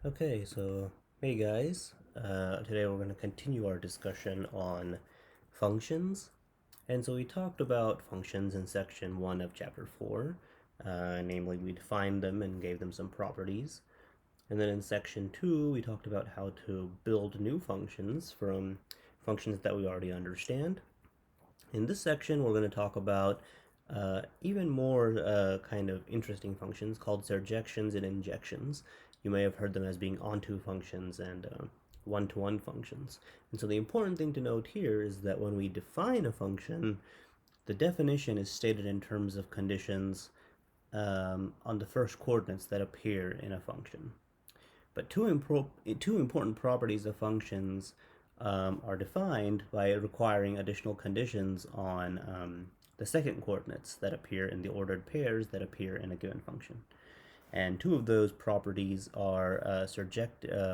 Okay, so hey guys, today we're going to continue our discussion on functions. And so we talked about functions in section 1 of chapter 4, namely we defined them and gave them some properties. And then in section 2 we talked about how to build new functions from functions that we already understand. In this section we're going to talk about even more kind of interesting functions called surjections and injections. You may have heard them as being onto functions and one-to-one functions. And so the important thing to note here is that when we define a function, the definition is stated in terms of conditions on the first coordinates that appear in a function. But two important properties of functions are defined by requiring additional conditions on the second coordinates that appear in the ordered pairs that appear in a given function. And two of those properties are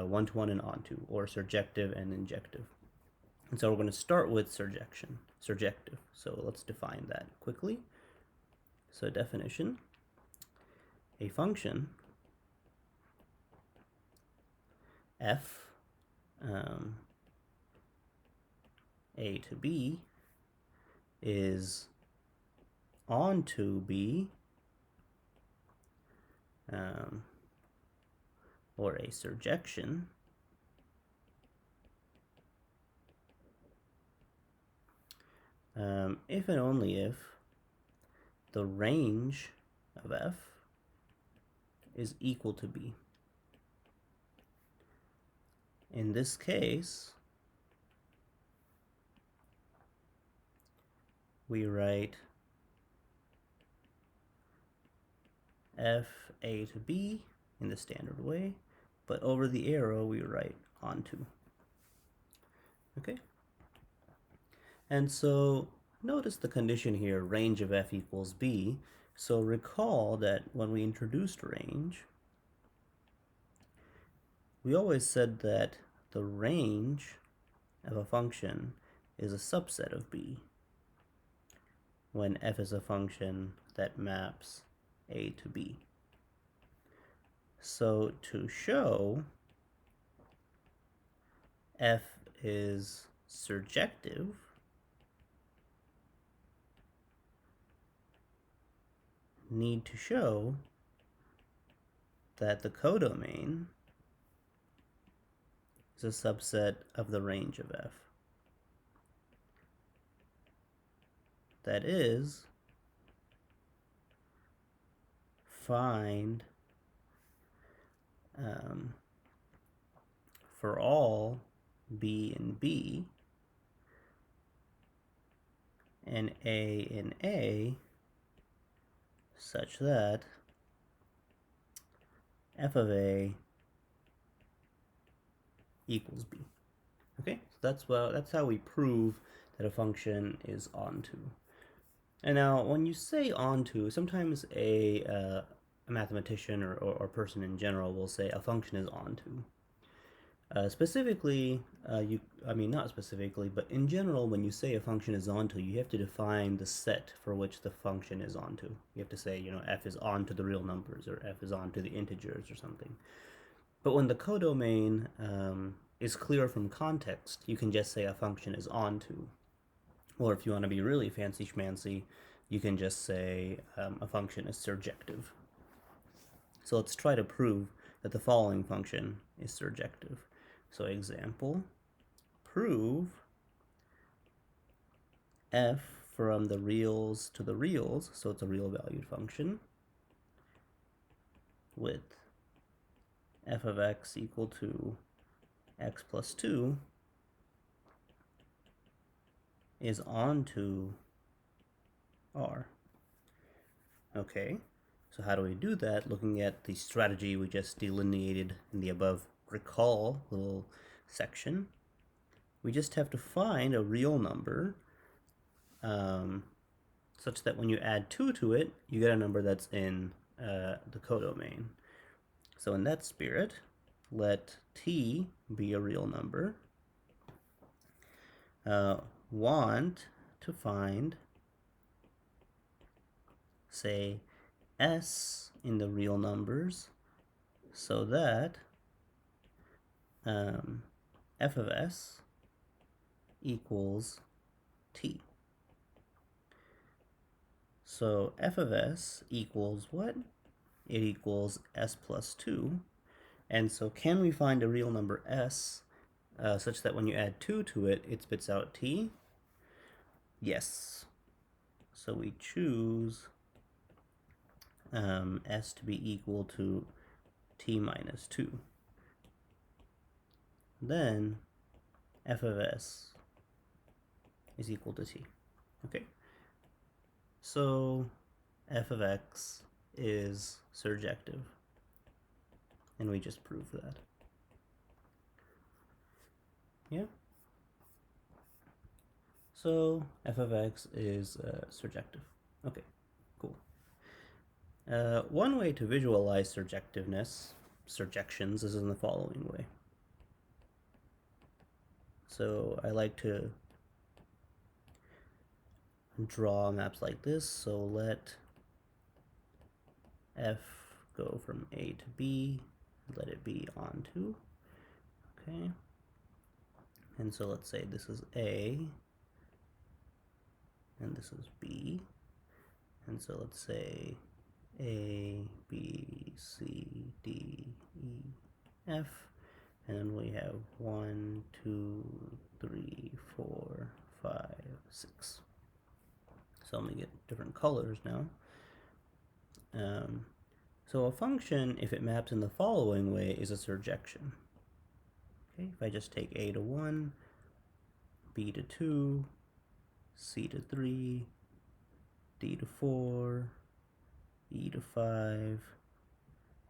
one-to-one and onto, or surjective and injective. And so we're going to start with surjective. So let's define that quickly. So definition, a function f a to b is onto b, or a surjection, if and only if the range of f is equal to b. In this case, we write f a to b in the standard way, but over the arrow we write onto. Okay? And so notice the condition here, range of f equals b. So recall that when we introduced range, we always said that the range of a function is a subset of b when f is a function that maps a to b. So to show f is surjective, need to show that the codomain is a subset of the range of f. That is, find for all b in b and a in a such that f of a equals b. Okay, so that's how we prove that a function is onto. And now, when you say onto, sometimes a mathematician or person in general will say a function is onto. Specifically, not specifically, but in general, when you say a function is onto, you have to define the set for which the function is onto. You have to say, f is onto the real numbers, or f is onto the integers, or something. But when the codomain is clear from context, you can just say a function is onto. Or if you want to be really fancy-schmancy, you can just say a function is surjective. So let's try to prove that the following function is surjective. So example, prove f from the reals to the reals, so it's a real valued function, with f of x equal to x plus 2 is onto R. Okay, so how do we do that? Looking at the strategy we just delineated in the above recall little section, we just have to find a real number such that when you add 2 to it, you get a number that's in the codomain. So in that spirit, let t be a real number. Want to find, say, s in the real numbers so that f of s equals t. So f of s equals what? It equals s plus 2. And so can we find a real number s such that when you add 2 to it, it spits out t? Yes. So we choose s to be equal to t minus 2. Then f of s is equal to t. Okay. So f of x is surjective. And we just proved that. Yeah. So f of x is surjective. Okay, cool. One way to visualize surjectiveness, surjections, is in the following way. So I like to draw maps like this. So let f go from A to B, let it be onto. Okay. And so let's say this is A, and this is B. And so let's say A, B, C, D, E, F. And then we have 1, 2, 3, 4, 5, 6. So let me get different colors now. So a function, if it maps in the following way, is a surjection. Okay, if I just take A to 1, B to 2, C to 3, D to 4, E to 5,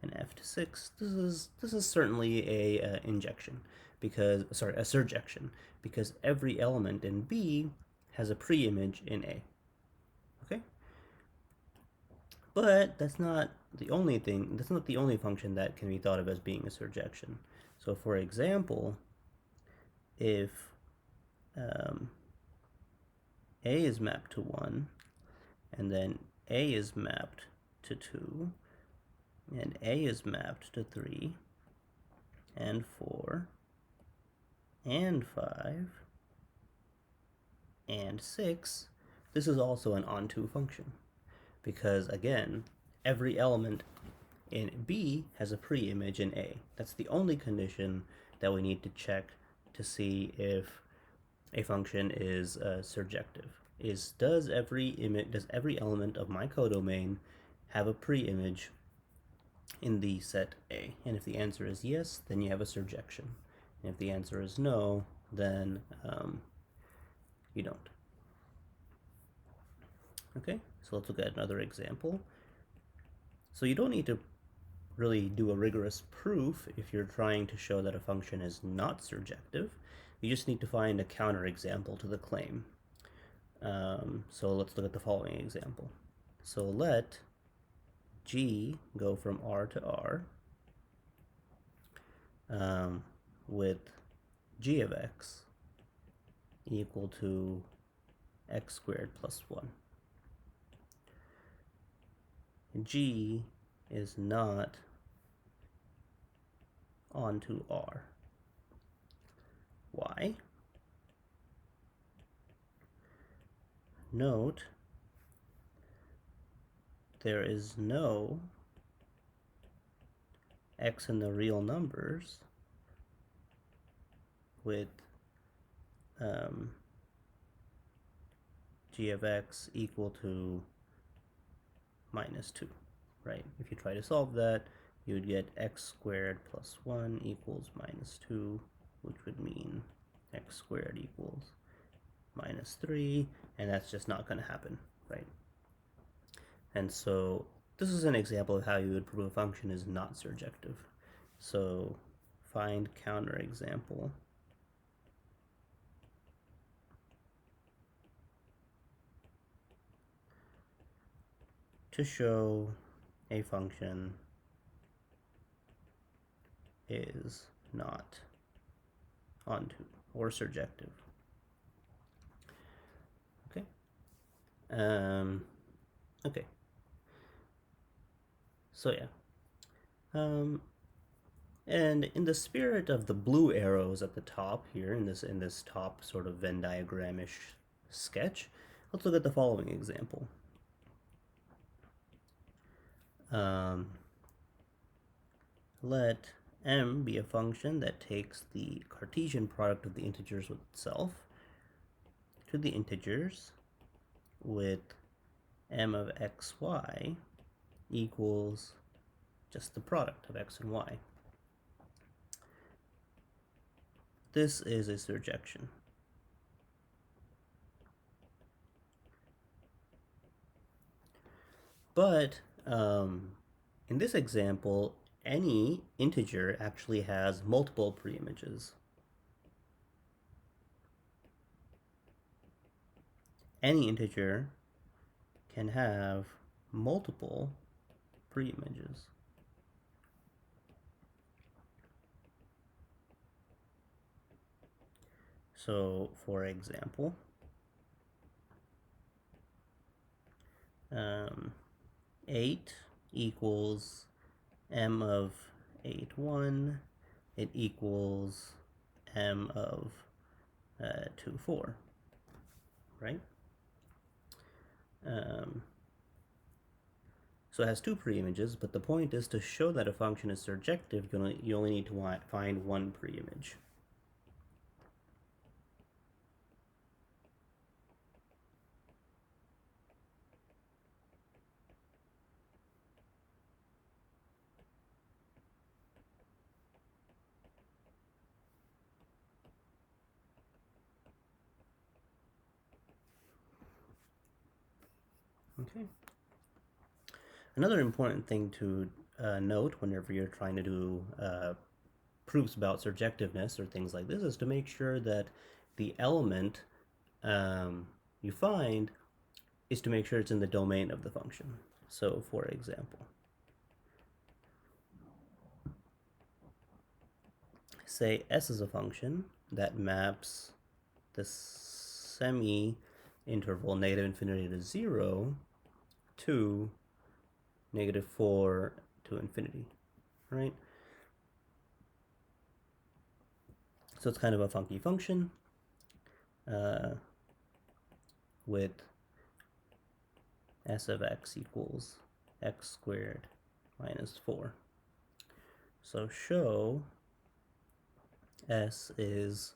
and F to 6, this is certainly a injection, because a surjection, because every element in B has a pre-image in A. Okay, but that's not the only thing. That's not the only function that can be thought of as being a surjection. So, for example, if A is mapped to 1, and then A is mapped to 2, and A is mapped to 3, and 4, and 5, and 6, this is also an onto function. Because, again, every element in B has a pre-image in A. That's the only condition that we need to check to see if a function is surjective. Does every element of my codomain have a pre-image in the set A? And if the answer is yes, then you have a surjection. And if the answer is no, then you don't. Okay, so let's look at another example. So you don't need to really do a rigorous proof if you're trying to show that a function is not surjective. You just need to find a counterexample to the claim. So let's look at the following example. So let g go from R to R with g of x equal to x squared plus 1. G is not onto R. Why? Note, there is no x in the real numbers with g of x equal to minus 2, right? If you try to solve that, you would get x squared plus 1 equals minus 2, which would mean x squared equals minus 3, and that's just not going to happen, right? And so this is an example of how you would prove a function is not surjective. So find counterexample. To show a function is not onto or surjective. Okay. Okay. So yeah. And in the spirit of the blue arrows at the top here, in this top sort of Venn diagram-ish sketch, let's look at the following example. Let m be a function that takes the Cartesian product of the integers with itself to the integers with m of xy equals just the product of x and y. This is a surjection. But in this example, any integer actually has multiple preimages. Any integer can have multiple preimages. So, for example, 8 equals m of 8, 1. It equals m of 2, 4, right? So it has two preimages, but the point is to show that a function is surjective, you only need to find one preimage. Okay. Another important thing to note whenever you're trying to do proofs about surjectiveness or things like this is to make sure that the element you find is to make sure it's in the domain of the function. So, for example, say s is a function that maps the semi-interval negative infinity to 0 to negative 4 to infinity, right? So it's kind of a funky function with s of x equals x squared minus 4. So show s is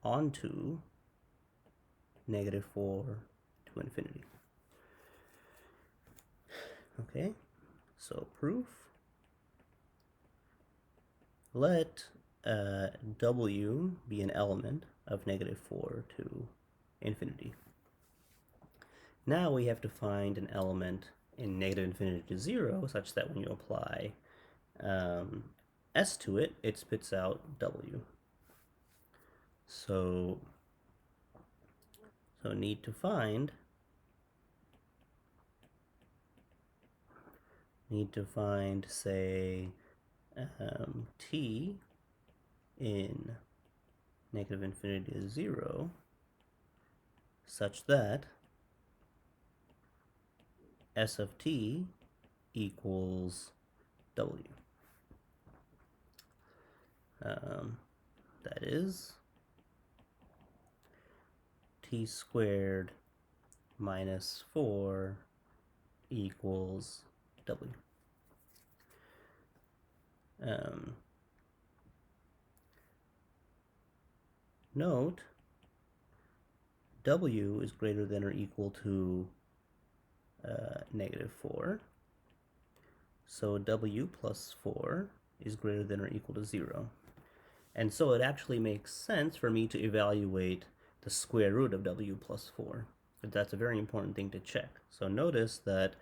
onto negative 4 to infinity. Okay, so proof. Let w be an element of negative 4 to infinity. Now we have to find an element in negative infinity to 0 such that when you apply s to it, it spits out w. So need to find say t in negative infinity to 0 such that s of t equals w. That is t squared minus 4 equals w. Note w is greater than or equal to negative 4. So w plus 4 is greater than or equal to 0. And so it actually makes sense for me to evaluate the square root of w plus 4. But that's a very important thing to check. So notice that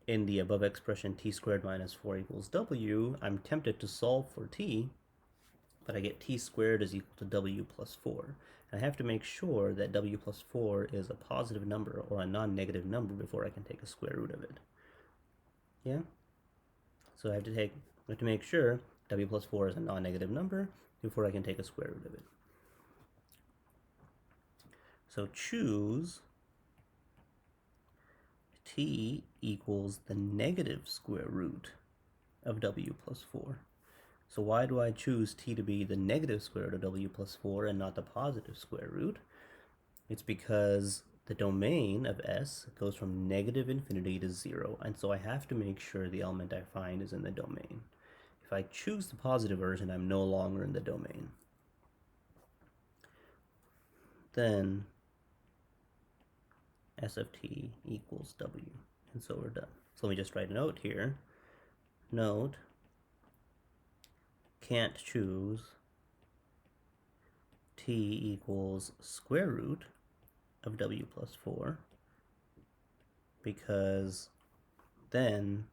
in the above expression t squared minus 4 equals w, I'm tempted to solve for t, but I get t squared is equal to w plus 4. And I have to make sure that w plus 4 is a positive number or a non-negative number before I can take a square root of it. Yeah? So I have to make sure w plus 4 is a non-negative number before I can take a square root of it. So choose t equals the negative square root of w plus 4. So why do I choose t to be the negative square root of w plus 4 and not the positive square root? It's because the domain of S goes from negative infinity to 0, and so I have to make sure the element I find is in the domain. If I choose the positive version, I'm no longer in the domain. Then S of t equals w, and so we're done. So let me just write a note here. Note, can't choose t equals square root of w plus 4 because then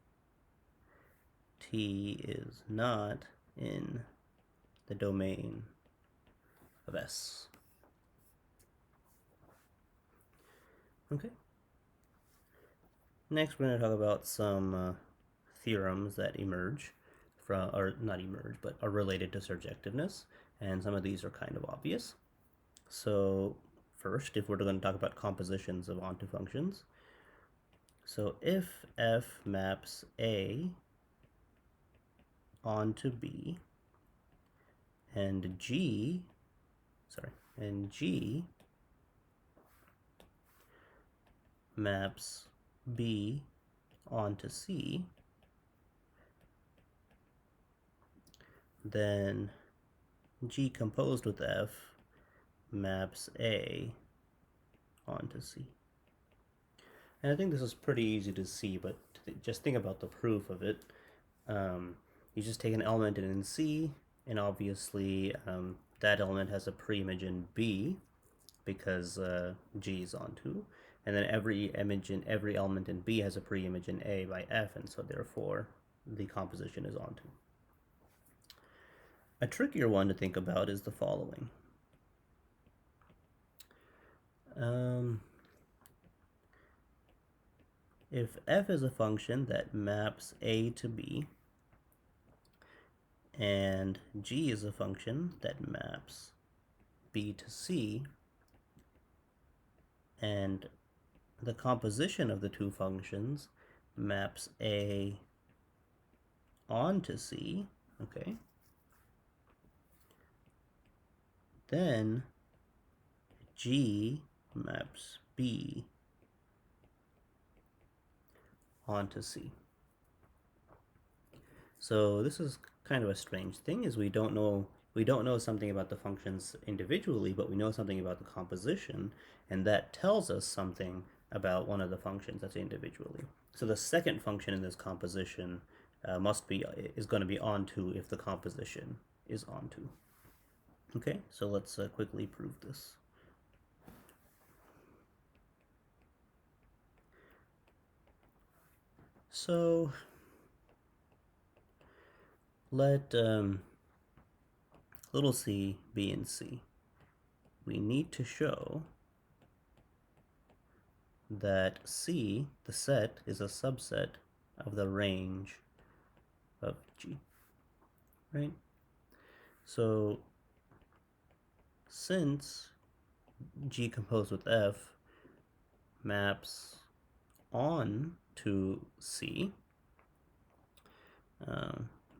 t is not in the domain of S. Okay. Next, we're going to talk about some theorems that emerge from, or not emerge, but are related to surjectiveness, and some of these are kind of obvious. So first, if we're going to talk about compositions of onto functions, so if f maps A onto B, and G maps B onto C, then G composed with F maps A onto C. And I think this is pretty easy to see, but just think about the proof of it. You just take an element in C, and obviously that element has a preimage in B because G is onto, and then every element in B has a preimage in A by F, and so therefore the composition is onto. A trickier one to think about is the following. If f is a function that maps A to B, and g is a function that maps B to C, and the composition of the two functions maps A onto C, okay, then G maps B onto C. So this is kind of a strange thing, is we don't know something about the functions individually, but we know something about the composition, and that tells us something about one of the functions that's individually. So the second function in this composition is going to be onto if the composition is onto. Okay, so let's quickly prove this. So let little c be in C. We need to show that C, the set, is a subset of the range of G, right? So since G composed with F maps on to C,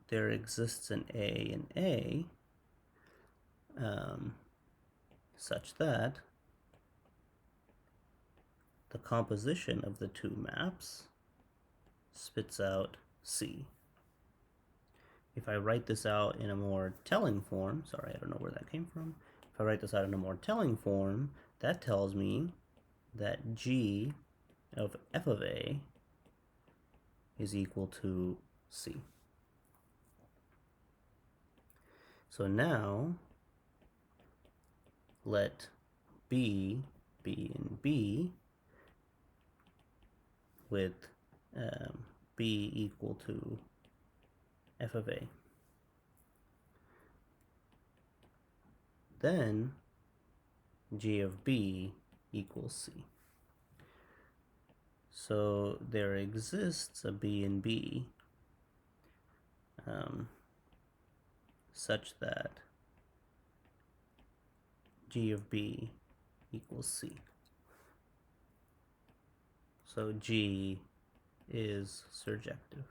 there exists an A in A such that the composition of the two maps spits out C. If I write this out in a more telling form, sorry, I don't know where that came from. If I write this out in a more telling form, that tells me that G of f of A is equal to C. So now let B be in B with B equal to f of A. Then G of B equals C. So there exists a B in B such that G of B equals C. So G is surjective,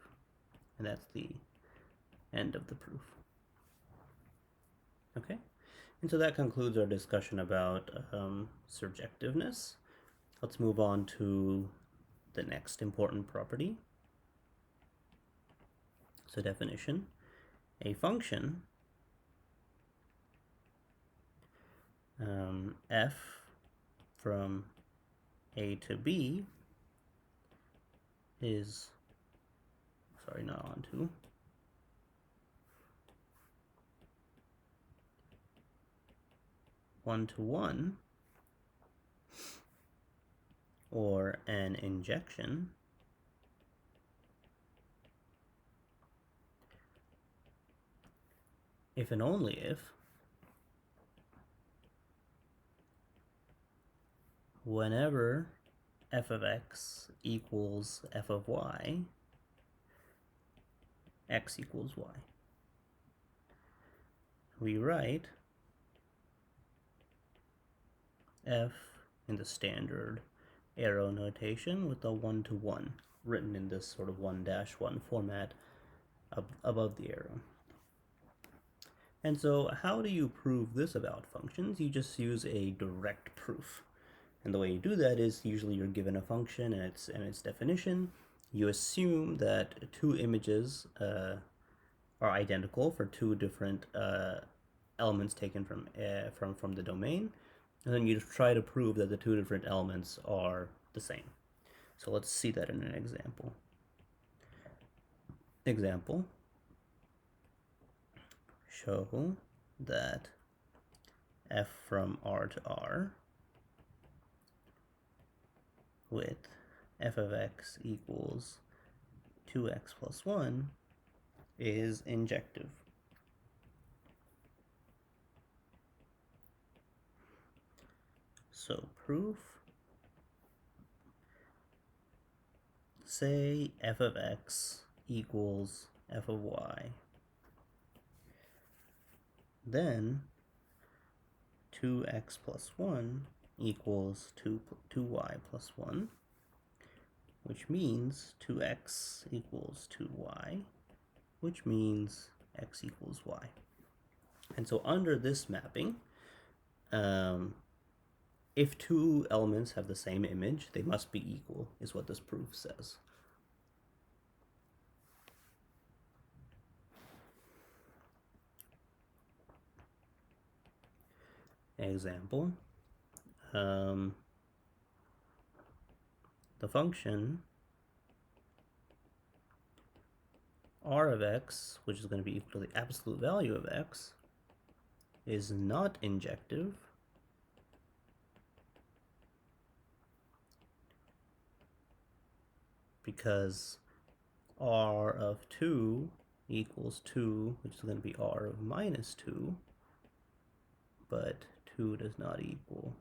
and that's the end of the proof. Okay, and so that concludes our discussion about surjectiveness. Let's move on to the next important property. So definition, a function f from a to b is, sorry, not on to, one to one, or an injection if and only if whenever f of x equals f of y, x equals y. We write f in the standard arrow notation with a one-to-one written in this sort of 1-1 format above the arrow. And so how do you prove this about functions? You just use a direct proof. And the way you do that is usually you're given a function and its definition. You assume that two images are identical for two different elements taken from the domain, and then you try to prove that the two different elements are the same. So let's see that in an example. Example, show that f from R to R with f of x equals 2x plus 1 is injective. So proof, say f of x equals f of y. Then 2x plus 1 equals 2y plus 1, which means 2x equals 2y, which means x equals y. And so under this mapping, if two elements have the same image, they must be equal, is what this proof says. Example, the function r of x, which is going to be equal to the absolute value of x, is not injective because r of 2 equals 2, which is going to be r of minus 2, but 2 does not equal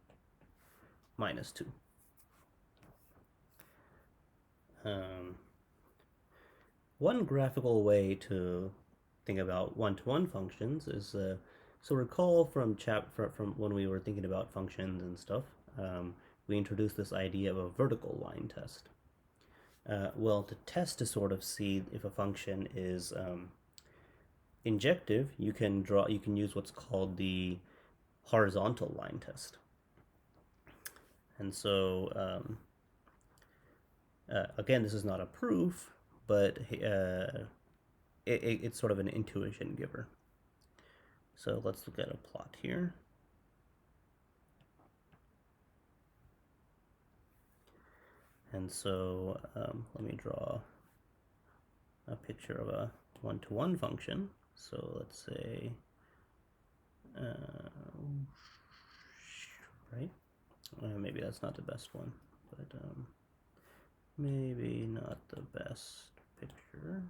minus 2. One graphical way to think about one-to-one functions is, so recall from when we were thinking about functions and stuff, we introduced this idea of a vertical line test. Well, to test to sort of see if a function is injective, you can use what's called the horizontal line test. And so again, this is not a proof, but it's sort of an intuition giver. So let's look at a plot here. And so let me draw a picture of a one-to-one function. So let's say, right? Maybe that's not the best one, but maybe not the best picture.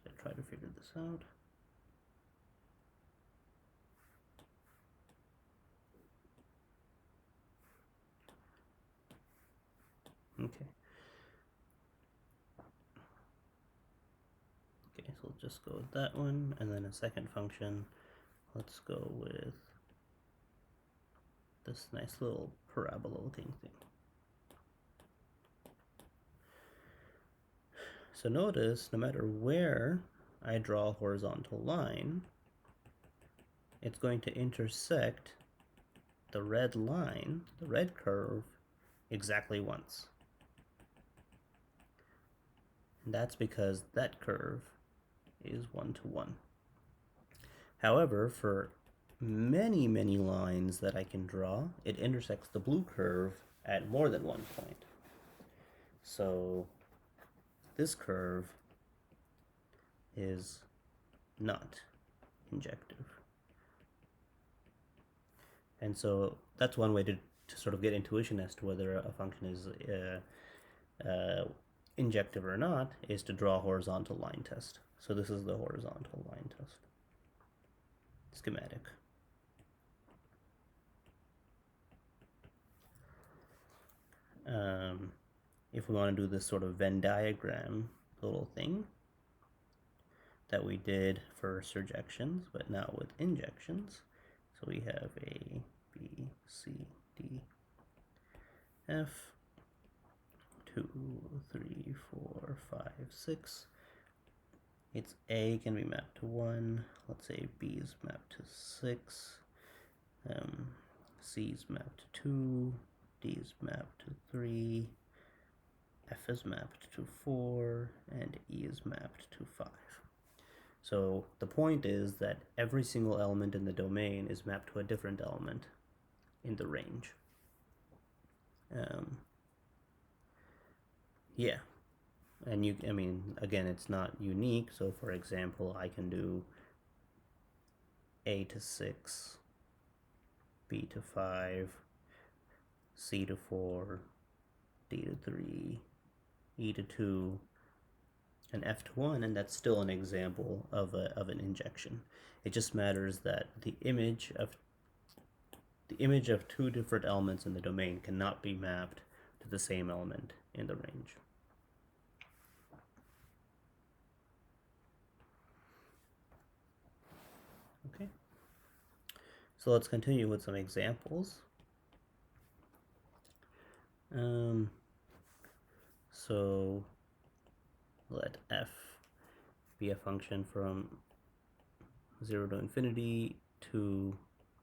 Let's try to figure this out. Okay. Okay, so we'll just go with that one, and then a second function. Let's go with this nice little parabola looking thing. So notice, no matter where I draw a horizontal line, it's going to intersect the red line, the red curve, exactly once. And that's because that curve is 1 to 1. However, for many, many lines that I can draw, it intersects the blue curve at more than one point. So this curve is not injective. And so that's one way to sort of get intuition as to whether a function is injective or not, is to draw a horizontal line test. So this is the horizontal line test schematic. If we want to do this sort of Venn diagram little thing that we did for surjections, but now with injections. So we have A, B, C, D, F, 2, 3, 4, 5, 6. Its A can be mapped to 1. Let's say B is mapped to 6. C is mapped to 2. D is mapped to 3. F is mapped to 4. And E is mapped to 5. So the point is that every single element in the domain is mapped to a different element in the range. Yeah. And again, it's not unique. So for example, I can do A to 6, B to 5, C to 4, D to 3, E to 2, and F to 1, and that's still an example of an injection. It just matters that the image of two different elements in the domain cannot be mapped to the same element in the range. Okay. So let's continue with some examples. So let f be a function from 0 to infinity to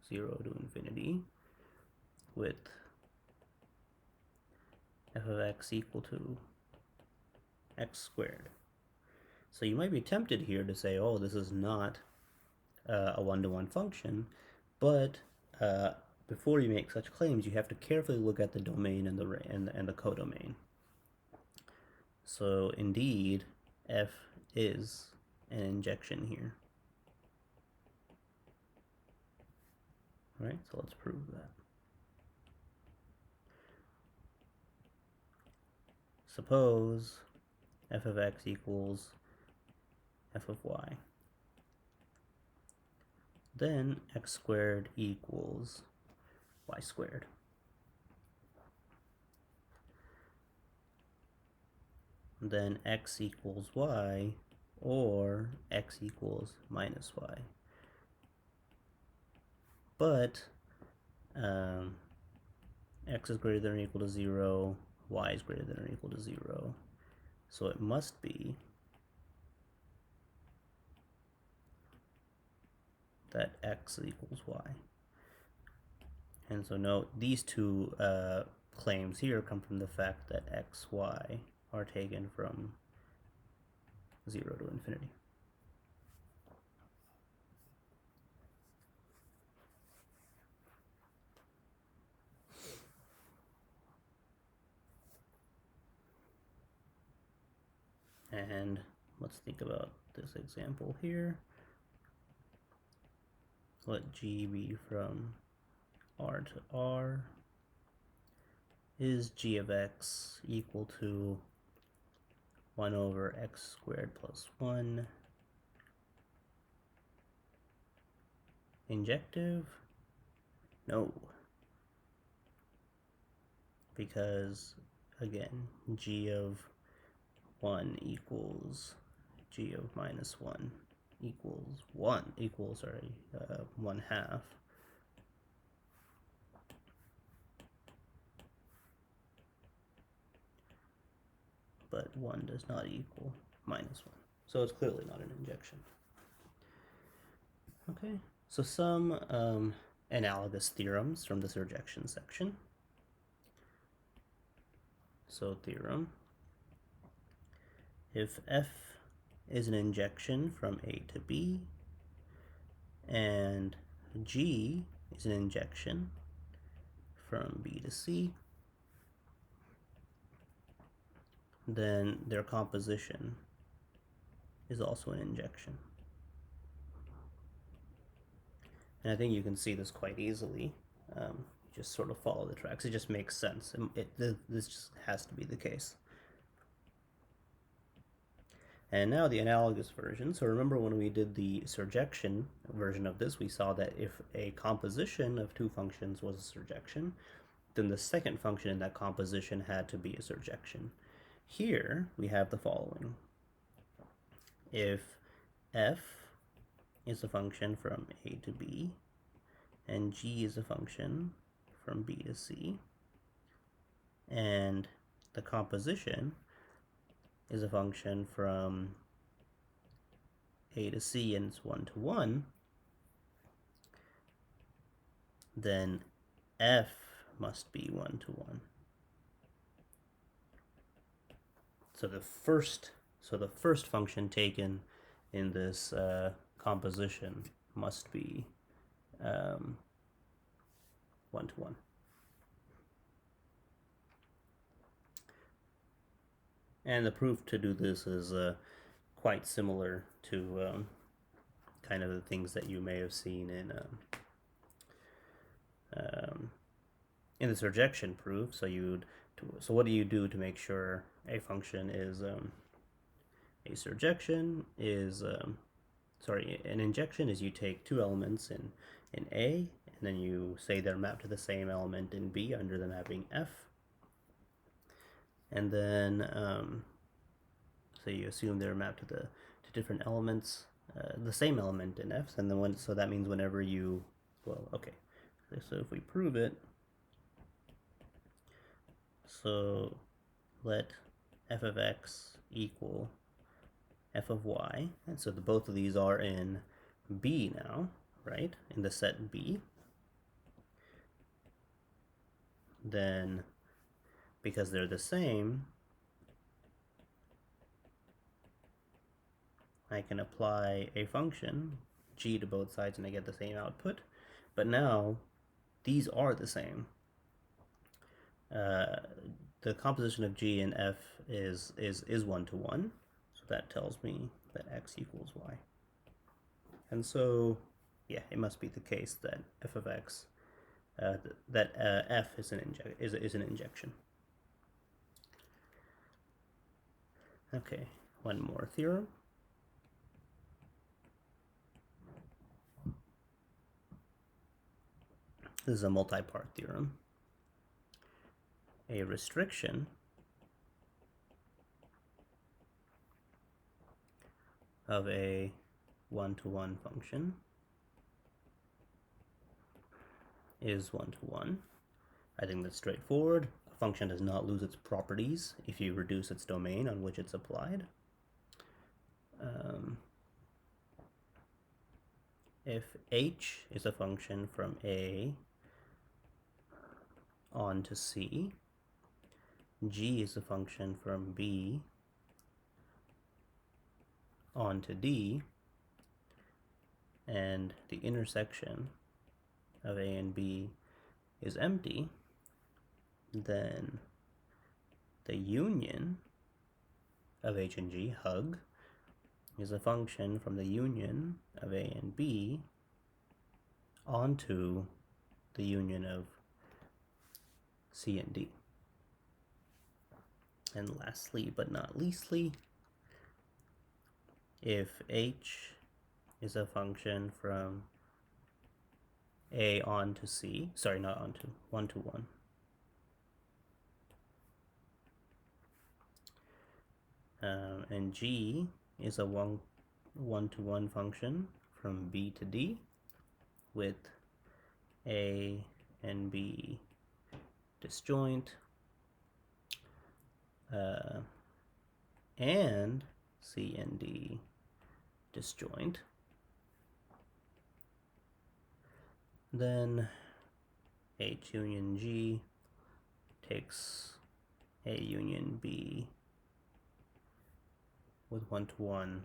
0 to infinity with f of x equal to x squared. So you might be tempted here to say, oh, this is not a one-to-one function, but before you make such claims, you have to carefully look at the domain and the codomain. So indeed, f is an injection here. All right, so let's prove that. Suppose f of x equals f of y. Then x squared equals y squared. Then x equals y, or x equals minus y. But x is greater than or equal to 0, y is greater than or equal to 0. So it must be that x equals y. And so note, these two claims here come from the fact that x, y are taken from 0 to infinity. And let's think about this example here. Let g be from r to r. Is g of x equal to 1 over x squared plus 1 injective? No. Because, again, g of 1 equals g of minus 1 equals 1, 1/2. But 1 does not equal minus 1. So it's clearly not an injection. Okay, so some analogous theorems from the surjection section. So theorem, if F is an injection from A to B and G is an injection from B to C, then their composition is also an injection. And I think you can see this quite easily. Just sort of follow the tracks. It just makes sense. This just has to be the case. And now the analogous version. So remember when we did the surjection version of this, we saw that if a composition of two functions was a surjection, then the second function in that composition had to be a surjection. Here we have the following. If f is a function from A to B, and g is a function from B to C, and the composition is a function from A to C and it's 1 to 1, then f must be 1 to 1. So the first function taken in this composition must be 1 to 1. And the proof to do this is quite similar to kind of the things that you may have seen in the surjection proof. So what do you do to make sure a function is a surjection is an injection is you take two elements in A and then you say they're mapped to the same element in B under the mapping F, and then so you assume they're mapped to different elements, the same element in F, and then so that means whenever you, well, okay, so if we prove it, so let f of x equal f of y, and so both of these are in B now, right, in the set B, then because they're the same, I can apply a function, g, to both sides and I get the same output. But now these are the same. The composition of g and f is 1 to 1, so that tells me that x equals y. And so, yeah, it must be the case that f of x, f is an injection. Okay, one more theorem. This is a multi-part theorem. A restriction of a 1-to-1 function is 1 to 1. I think that's straightforward. A function does not lose its properties if you reduce its domain on which it's applied. If h is a function from A on to C, g is a function from B on to D, and the intersection of A and B is empty, then the union of h and g, hug, is a function from the union of A and B onto the union of C and D. And lastly, but not leastly, if h is a function from A on to C, sorry, not onto, 1 to 1, and g is a 1 to 1 function from B to D with A and B disjoint, and C and D disjoint, Then H union G takes A union B with 1-to-1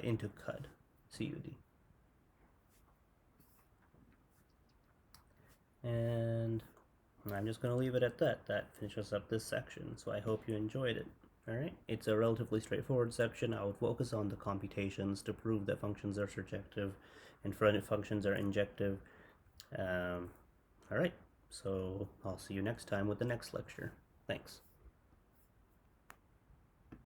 into CUD, CUD. And I'm just going to leave it at that. That finishes up this section, so I hope you enjoyed it. Alright, it's a relatively straightforward section. I would focus on the computations to prove that functions are surjective and functions are injective. Alright, so I'll see you next time with the next lecture. Thanks.